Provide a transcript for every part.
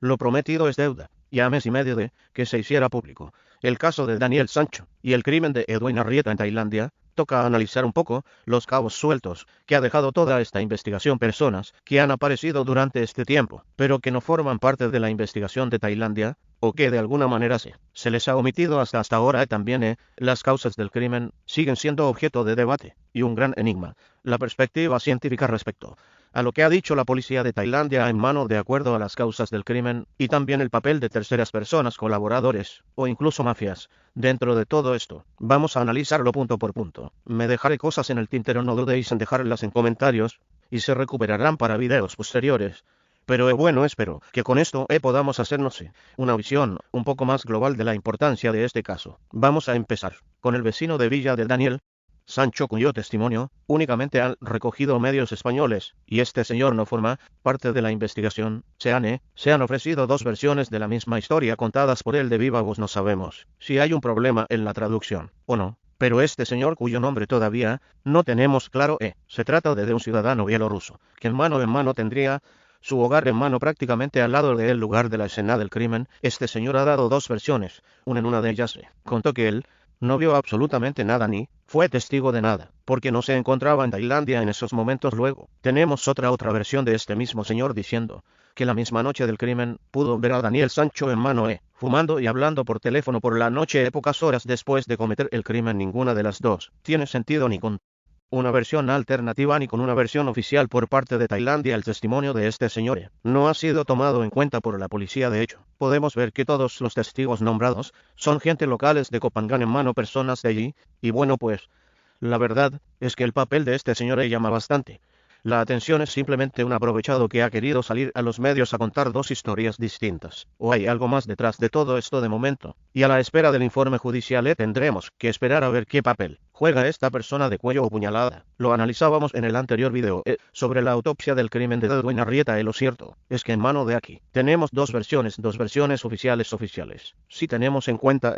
Lo prometido es deuda, y a mes y medio de que se hiciera público el caso de Daniel Sancho y el crimen de Edwin Arrieta en Tailandia, toca analizar un poco los cabos sueltos que ha dejado toda esta investigación, personas que han aparecido durante este tiempo, pero que no forman parte de la investigación de Tailandia, o que de alguna manera se les ha omitido hasta ahora. También las causas del crimen siguen siendo objeto de debate y un gran enigma. La perspectiva científica respecto a lo que ha dicho la policía de Tailandia en mano de acuerdo a las causas del crimen, y también el papel de terceras personas, colaboradores, o incluso mafias. Dentro de todo esto, vamos a analizarlo punto por punto. Me dejaré cosas en el tintero, no dudéis en dejarlas en comentarios, y se recuperarán para videos posteriores. Pero bueno, espero que con esto podamos hacernos una visión un poco más global de la importancia de este caso. Vamos a empezar con el vecino de Villa del Daniel Sancho, cuyo testimonio únicamente han recogido medios españoles, y este señor no forma parte de la investigación. Se han ofrecido dos versiones de la misma historia contadas por él de viva voz. No sabemos si hay un problema en la traducción o no, pero este señor, cuyo nombre todavía no tenemos claro, se trata de un ciudadano bielorruso, que en mano tendría su hogar en mano prácticamente al lado del lugar de la escena del crimen. Este señor ha dado dos versiones. En una de ellas contó que él no vio absolutamente nada ni fue testigo de nada, porque no se encontraba en Tailandia en esos momentos. Luego, tenemos otra versión de este mismo señor diciendo que la misma noche del crimen pudo ver a Daniel Sancho en mano fumando y hablando por teléfono por la noche pocas horas después de cometer el crimen. Ninguna de las dos tiene sentido, ni con una versión alternativa ni con una versión oficial por parte de Tailandia. El testimonio de este señor no ha sido tomado en cuenta por la policía. De hecho, podemos ver que todos los testigos nombrados son gente locales de Koh Phangan, en mano personas de allí, y bueno, pues la verdad es que el papel de este señor llama bastante la atención. Es simplemente un aprovechado que ha querido salir a los medios a contar dos historias distintas. ¿O hay algo más detrás de todo esto de momento? Y a la espera del informe judicial tendremos que esperar a ver qué papel juega esta persona de cuello o puñalada. Lo analizábamos en el anterior video sobre la autopsia del crimen de Edwin Arrieta. Lo cierto es que en mano de aquí tenemos dos versiones oficiales. Si tenemos en cuenta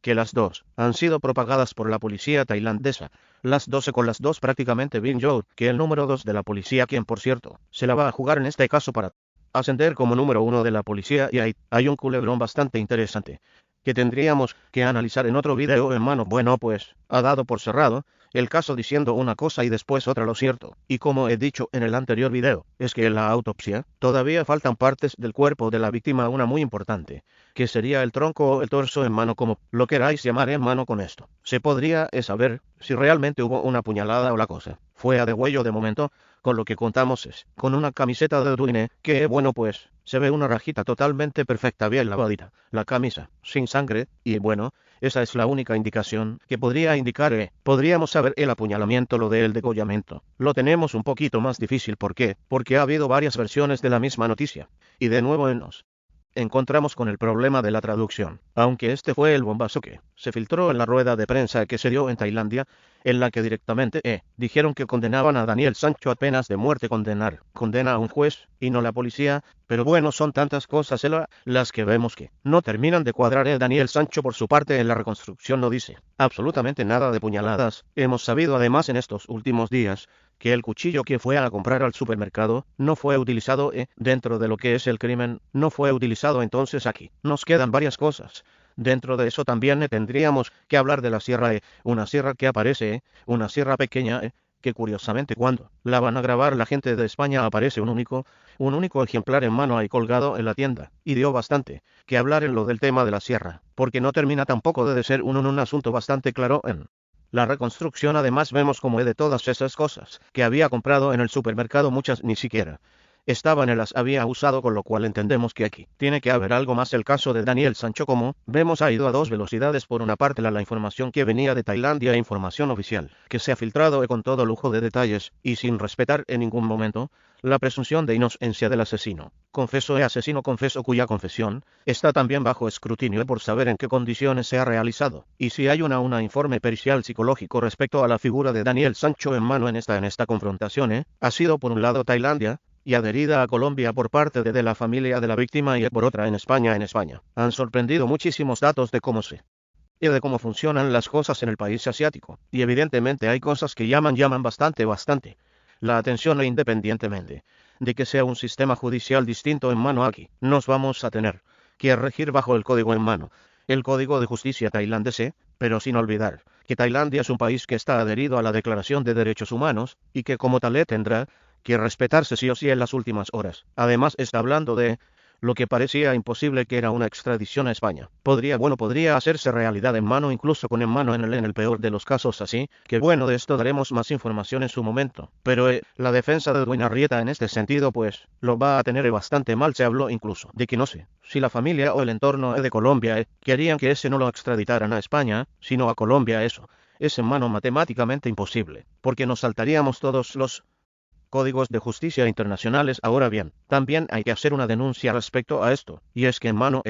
que las dos han sido propagadas por la policía tailandesa, las 12 con las dos prácticamente Bin Joe, que el número 2 de la policía, quien por cierto se la va a jugar en este caso para ascender como número 1 de la policía, y hay un culebrón bastante interesante que tendríamos que analizar en otro video en mano. Bueno, pues ha dado por cerrado el caso diciendo una cosa y después otra. Lo cierto, y como he dicho en el anterior video, es que en la autopsia todavía faltan partes del cuerpo de la víctima, una muy importante, que sería el tronco o el torso en mano, como lo queráis llamar. En mano con esto se podría saber si realmente hubo una puñalada o la cosa fue a degüello. De momento, con lo que contamos es con una camiseta de Edwin, que bueno, pues se ve una rajita totalmente perfecta, bien lavadita, la camisa sin sangre, y bueno, esa es la única indicación que podría indicar podríamos saber el apuñalamiento. Lo del degollamiento lo tenemos un poquito más difícil. ¿Por qué? Porque ha habido varias versiones de la misma noticia, y de nuevo nos encontramos con el problema de la traducción. Aunque este fue el bombazo que se filtró en la rueda de prensa que se dio en Tailandia, en la que directamente dijeron que condenaban a Daniel Sancho a penas de muerte. Condena a un juez y no la policía. Pero bueno, son tantas cosas las que vemos que no terminan de cuadrar. Daniel Sancho, por su parte, en la reconstrucción no dice absolutamente nada de puñaladas. Hemos sabido además en estos últimos días que el cuchillo que fue a comprar al supermercado no fue utilizado dentro de lo que es el crimen, no fue utilizado. Entonces aquí nos quedan varias cosas. Dentro de eso también tendríamos que hablar de la sierra, una sierra que aparece, una sierra pequeña, que curiosamente cuando la van a grabar la gente de España aparece un único ejemplar en mano ahí colgado en la tienda, y dio bastante que hablar en lo del tema de la sierra, porque no termina tampoco de ser un asunto bastante claro en la reconstrucción. Además vemos como de todas esas cosas que había comprado en el supermercado, muchas ni siquiera estaban, las había usado, con lo cual entendemos que aquí tiene que haber algo más. El caso de Daniel Sancho, como vemos, ha ido a dos velocidades. Por una parte la información que venía de Tailandia, información oficial, que se ha filtrado con todo lujo de detalles, y sin respetar en ningún momento la presunción de inocencia del asesino. Asesino confeso, cuya confesión está también bajo escrutinio por saber en qué condiciones se ha realizado, y si hay una informe pericial psicológico respecto a la figura de Daniel Sancho en mano en esta confrontación. Ha sido por un lado Tailandia, y adherida a Colombia por parte de la familia de la víctima, y por otra en España. Han sorprendido muchísimos datos de cómo funcionan las cosas en el país asiático, y evidentemente hay cosas que llaman bastante la atención, independientemente de que sea un sistema judicial distinto en mano aquí. Nos vamos a tener que regir bajo el código en mano, el Código de Justicia tailandés, pero sin olvidar que Tailandia es un país que está adherido a la Declaración de Derechos Humanos y que como tal tendrá que respetarse sí o sí en las últimas horas. Además está hablando de lo que parecía imposible, que era una extradición a España. Podría hacerse realidad en mano, incluso con en mano en el peor de los casos, así que bueno, de esto daremos más información en su momento. Pero la defensa de Edwin Arrieta en este sentido pues lo va a tener bastante mal. Se habló incluso de que no sé si la familia o el entorno de Colombia querían que ese no lo extraditaran a España, sino a Colombia. Eso es en mano matemáticamente imposible, porque nos saltaríamos todos los códigos de justicia internacionales. Ahora bien, también hay que hacer una denuncia respecto a esto, y es que en mano,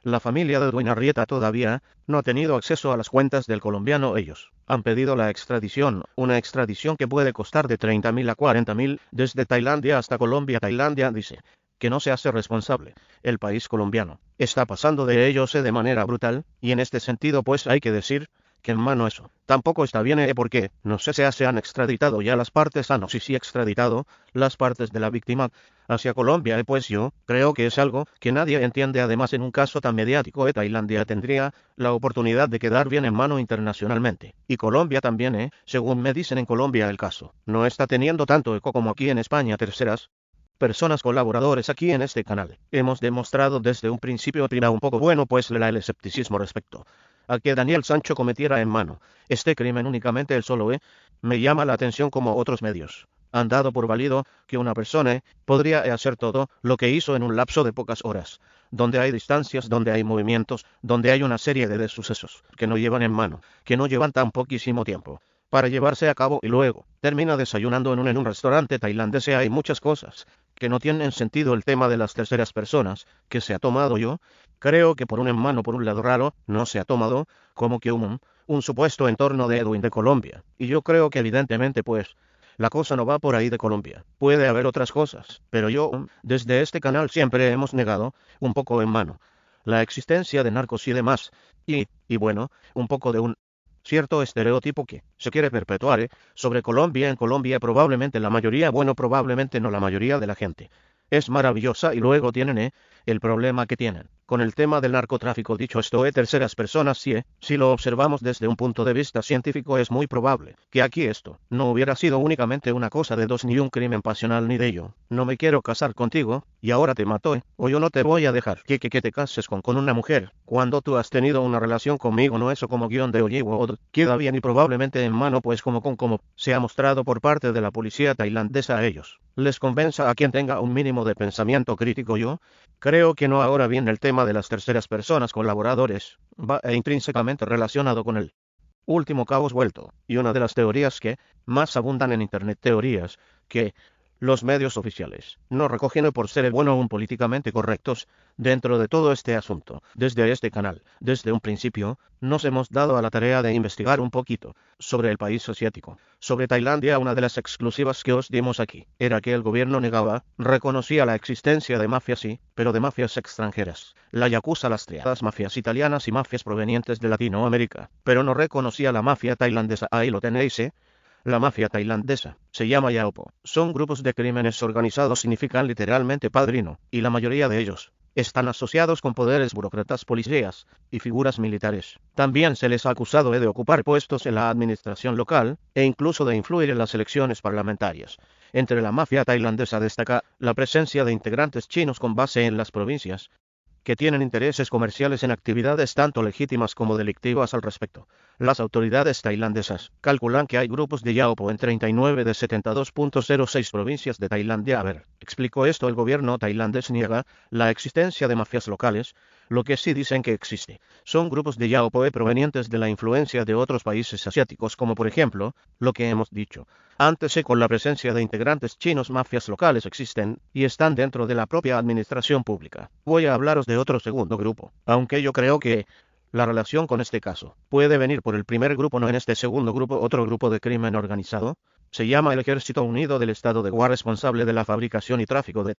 la familia de Edwin Arrieta todavía no ha tenido acceso a las cuentas del colombiano. Ellos han pedido la extradición, una extradición que puede costar de 30.000 a 40.000 desde Tailandia hasta Colombia. Tailandia dice que no se hace responsable. El país colombiano está pasando de ellos de manera brutal, y en este sentido pues hay que decir que en mano eso tampoco está bien, porque no sé si se han extraditado ya las partes, no sé si extraditado las partes de la víctima hacia Colombia, pues yo creo que es algo que nadie entiende. Además, en un caso tan mediático, Tailandia tendría la oportunidad de quedar bien en mano internacionalmente, y Colombia también, según me dicen en Colombia el caso no está teniendo tanto eco como aquí en España. Terceras personas colaboradores aquí en este canal hemos demostrado desde un principio era un poco bueno pues el escepticismo respecto a que Daniel Sancho cometiera en mano este crimen. Únicamente él solo, me llama la atención como otros medios han dado por válido que una persona podría hacer todo lo que hizo en un lapso de pocas horas, donde hay distancias, donde hay movimientos, donde hay una serie de sucesos que no llevan en mano, que no llevan tan poquísimo tiempo para llevarse a cabo, y luego termina desayunando en un restaurante tailandés. Hay muchas cosas que no tienen sentido. El tema de las terceras personas que se ha tomado, yo creo que por un en mano, por un lado raro, no se ha tomado como que un supuesto entorno de Edwin de Colombia, y yo creo que evidentemente pues la cosa no va por ahí de Colombia. Puede haber otras cosas, pero yo, desde este canal siempre hemos negado un poco en mano la existencia de narcos y demás, y bueno, un poco de un cierto estereotipo que se quiere perpetuar sobre Colombia. En Colombia probablemente la mayoría, bueno, probablemente no la mayoría de la gente es maravillosa, y luego tienen el problema que tienen con el tema del narcotráfico. Dicho esto, terceras personas, si lo observamos desde un punto de vista científico, es muy probable que aquí esto no hubiera sido únicamente una cosa de dos, ni un crimen pasional, ni de ello no me quiero casar contigo y ahora te mato, o yo no te voy a dejar que te cases con una mujer cuando tú has tenido una relación conmigo. No, eso como guión de Hollywood queda bien, y probablemente en mano pues como se ha mostrado por parte de la policía tailandesa, a ellos les convenza a quien tenga un mínimo de pensamiento crítico. Yo creo que no. Ahora bien, el tema de las terceras personas colaboradores va intrínsecamente relacionado con el último cabo suelto, y una de las teorías que más abundan en Internet, teorías que los medios oficiales no recogen por ser bueno aún políticamente correctos dentro de todo este asunto. Desde este canal, desde un principio, nos hemos dado a la tarea de investigar un poquito sobre el país asiático, sobre Tailandia. Una de las exclusivas que os dimos aquí era que el gobierno reconocía la existencia de mafias, sí, pero de mafias extranjeras, la yakuza, las triadas, mafias italianas y mafias provenientes de Latinoamérica, pero no reconocía la mafia tailandesa. Ahí lo tenéis, La mafia tailandesa se llama Yaopo. Son grupos de crímenes organizados, significan literalmente padrino, y la mayoría de ellos están asociados con poderes, burócratas, policías y figuras militares. También se les ha acusado de ocupar puestos en la administración local e incluso de influir en las elecciones parlamentarias. Entre la mafia tailandesa destaca la presencia de integrantes chinos con base en las provincias, que tienen intereses comerciales en actividades tanto legítimas como delictivas al respecto. Las autoridades tailandesas calculan que hay grupos de Yaopo en 39 de 72.06 provincias de Tailandia. A ver, explicó esto, el gobierno tailandés niega la existencia de mafias locales. Lo que sí dicen que existe son grupos de Yaopo provenientes de la influencia de otros países asiáticos, como por ejemplo, lo que hemos dicho antes, con la presencia de integrantes chinos. Mafias locales existen y están dentro de la propia administración pública. Voy a hablaros de otro segundo grupo, aunque yo creo que la relación con este caso puede venir por el primer grupo, no. En este segundo grupo, otro grupo de crimen organizado, se llama el Ejército Unido del Estado de Guam, responsable de la fabricación y tráfico de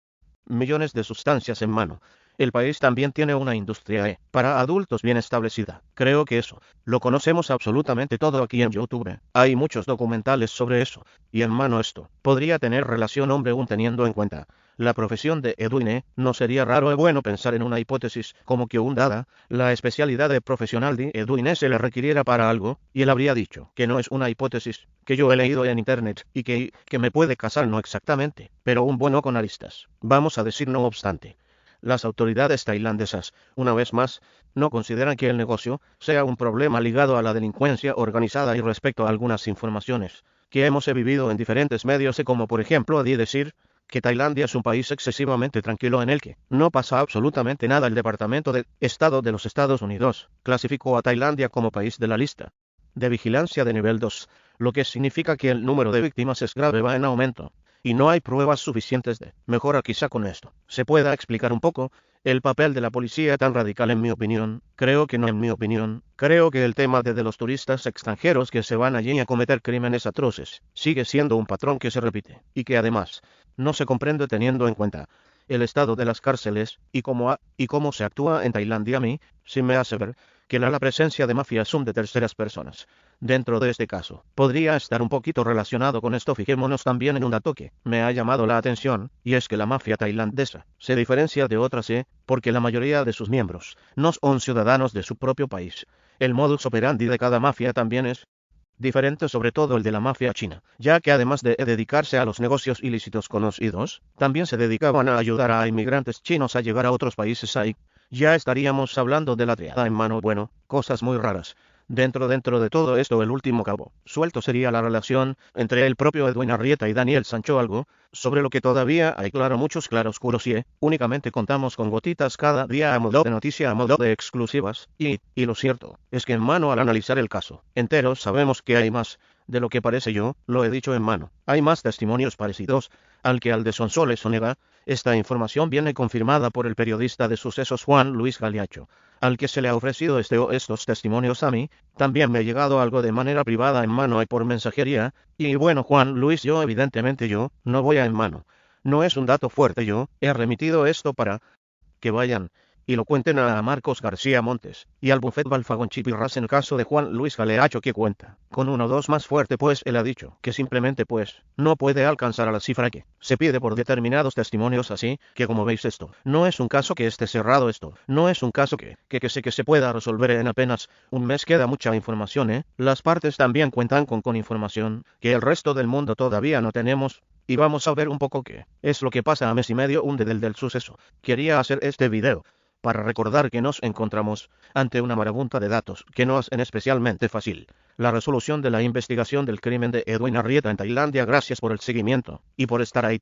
millones de sustancias en mano. El país también tiene una industria para adultos bien establecida. Creo que eso lo conocemos absolutamente todo aquí en YouTube. Hay muchos documentales sobre eso. Y en mano esto podría tener relación hombre-un teniendo en cuenta la profesión de Edwin. No sería raro y bueno pensar en una hipótesis como que dada la especialidad de profesional de Edwin se le requiriera para algo, y él habría dicho que no es una hipótesis que yo he leído en internet y que me puede casar no exactamente, pero un bueno con aristas. Vamos a decir no obstante. Las autoridades tailandesas, una vez más, no consideran que el negocio sea un problema ligado a la delincuencia organizada y respecto a algunas informaciones que hemos vivido en diferentes medios como por ejemplo decir que Tailandia es un país excesivamente tranquilo en el que no pasa absolutamente nada. El Departamento de Estado de los Estados Unidos clasificó a Tailandia como país de la lista de vigilancia de nivel 2, lo que significa que el número de víctimas es grave va en aumento. Y no hay pruebas suficientes de mejora. Quizá con esto se pueda explicar un poco el papel de la policía tan radical en mi opinión. Creo que no en mi opinión. Creo que el tema de los turistas extranjeros que se van allí a cometer crímenes atroces sigue siendo un patrón que se repite y que además no se comprende teniendo en cuenta el estado de las cárceles y cómo se actúa en Tailandia. A mí sí me hace ver que la presencia de mafias son de terceras personas. Dentro de este caso, podría estar un poquito relacionado con esto. Fijémonos también en un dato que me ha llamado la atención, y es que la mafia tailandesa se diferencia de otras, porque la mayoría de sus miembros no son ciudadanos de su propio país. El modus operandi de cada mafia también es diferente, sobre todo el de la mafia china, ya que además de dedicarse a los negocios ilícitos conocidos, también se dedicaban a ayudar a inmigrantes chinos a llegar a otros países. Ahí ya estaríamos hablando de la triada en mano. Bueno, cosas muy raras. Dentro de todo esto, el último cabo suelto sería la relación entre el propio Edwin Arrieta y Daniel Sancho, algo sobre lo que todavía hay muchos claroscuros y únicamente contamos con gotitas cada día a modo de noticia, a modo de exclusivas, y lo cierto es que en mano al analizar el caso entero sabemos que hay más de lo que parece. Yo lo he dicho en mano, hay más testimonios parecidos al que al de Sonsoles Onega. Esta información viene confirmada por el periodista de sucesos Juan Luis Galiacho, al que se le ha ofrecido estos testimonios. A mí también me ha llegado algo de manera privada en mano y por mensajería, y bueno, Juan Luis, yo no voy a en mano. No es un dato fuerte, yo he remitido esto para que vayan y lo cuenten a Marcos García Montes y al bufet Balfagón Chipirras. En caso de Juan Luis Galeacho, que cuenta con 1 o 2 más fuerte, pues él ha dicho que simplemente pues no puede alcanzar a la cifra que se pide por determinados testimonios. Así que como veis, esto no es un caso que esté cerrado, esto no es un caso que se pueda resolver en apenas un mes. Queda mucha información, Las partes también cuentan con información que el resto del mundo todavía no tenemos. Y vamos a ver un poco qué es lo que pasa a mes y medio del suceso. Quería hacer este video para recordar que nos encontramos ante una marabunta de datos que no hacen especialmente fácil la resolución de la investigación del crimen de Edwin Arrieta en Tailandia. Gracias por el seguimiento y por estar ahí.